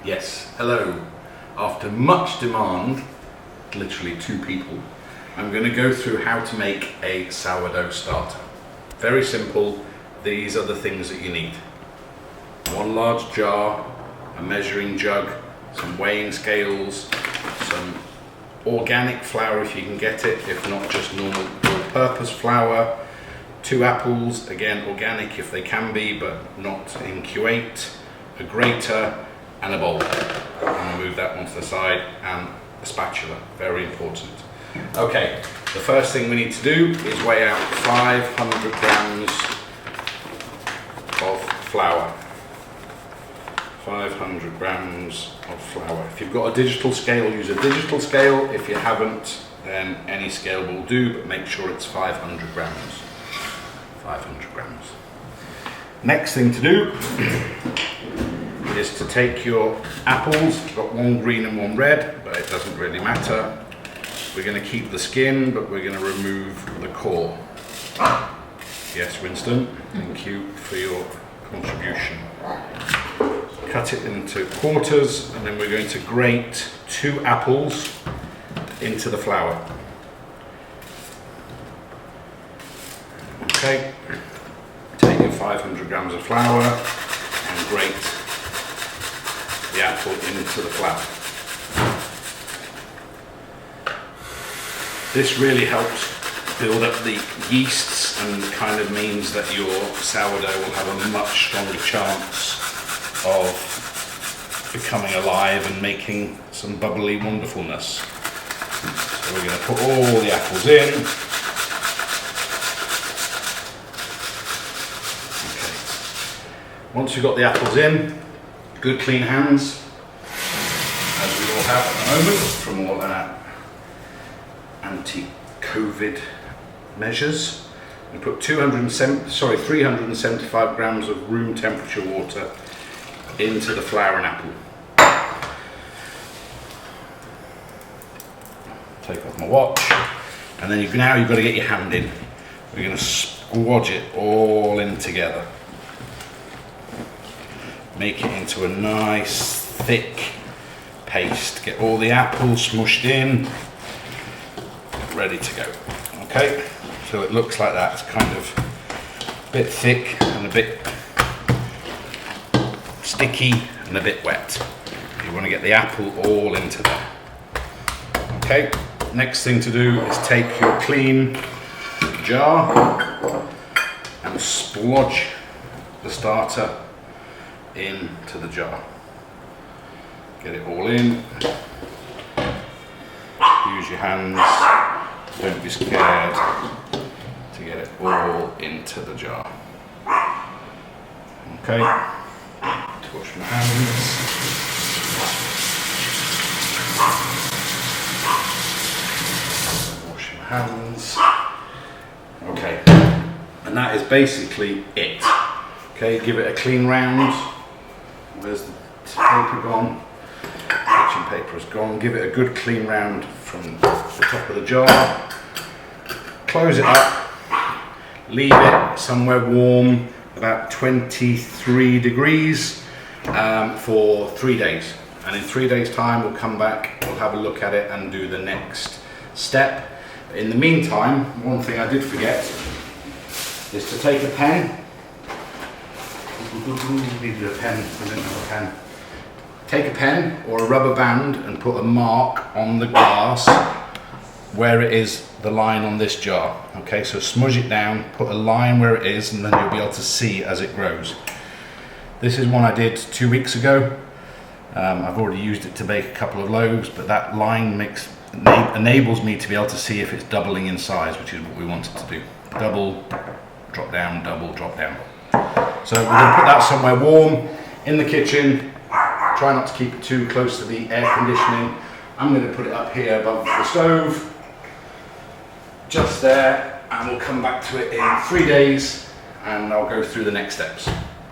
Yes, hello. After much demand, literally 2 people, I'm going to go through how to make a sourdough starter. Very simple. These are the things that you need. 1 large jar, a measuring jug, some weighing scales, some organic flour if you can get it, if not just normal all-purpose flour, 2 apples, again organic if they can be, but not in Kuwait, a grater, and a bowl. I'll move that one to the side, and a spatula, very important. Okay, the first thing we need to do is weigh out 500 grams of flour. 500 grams of flour. If you've got a digital scale, use a digital scale. If you haven't, then any scale will do, but make sure it's 500 grams. 500 grams. Next thing to do is to take your apples. I've got 1 green and 1 red, but it doesn't really matter. We're going to keep the skin, but we're going to remove the core. Yes, Winston, thank you for your contribution. Cut it into quarters, and then we're going to grate 2 apples into the flour. Okay, take your 500 grams of flour and grate the apple into the flour. This really helps build up the yeasts and kind of means that your sourdough will have a much stronger chance of becoming alive and making some bubbly wonderfulness. So we're going to put all the apples in. Okay. Once you've got the apples in, good clean hands, as we all have at the moment from all our anti-COVID measures. We put 375 grams of room temperature water into the flour and apple. Take off my watch, and then now you've got to get your hand in. We're going to squodge it all in together. Make it into a nice thick paste. Get all the apples smushed in, ready to go. Okay, so it looks like that. It's kind of a bit thick and a bit sticky and a bit wet. You want to get the apple all into there. Okay, next thing to do is take your clean jar and splodge the starter into the jar. Get it all in. Use your hands. Don't be scared to get it all into the jar. Okay. Wash my hands. Wash my hands. Okay. And that is basically it. Okay, give it a clean round. Where's the paper gone? Kitchen paper is gone. Give it a good clean round from the top of the jar. Close it up. Leave it somewhere warm, about 23 degrees for 3 days. And in 3 days' time, we'll come back, we'll have a look at it and do the next step. In the meantime, one thing I did forget is to take a pen. Needed a pen, I didn't have a pen. Take a pen or a rubber band and put a mark on the glass where it is the line on this jar. Okay, so smudge it down, put a line where it is, and then you'll be able to see as it grows. This is one I did 2 weeks ago. I've already used it to bake a couple of loaves, but that line enables me to be able to see if it's doubling in size, which is what we want it to do. Double, drop down, double, drop down. So we're going to put that somewhere warm in the kitchen. Try not to keep it too close to the air conditioning. I'm going to put it up here above the stove, just there, and we'll come back to it in 3 days and I'll go through the next steps.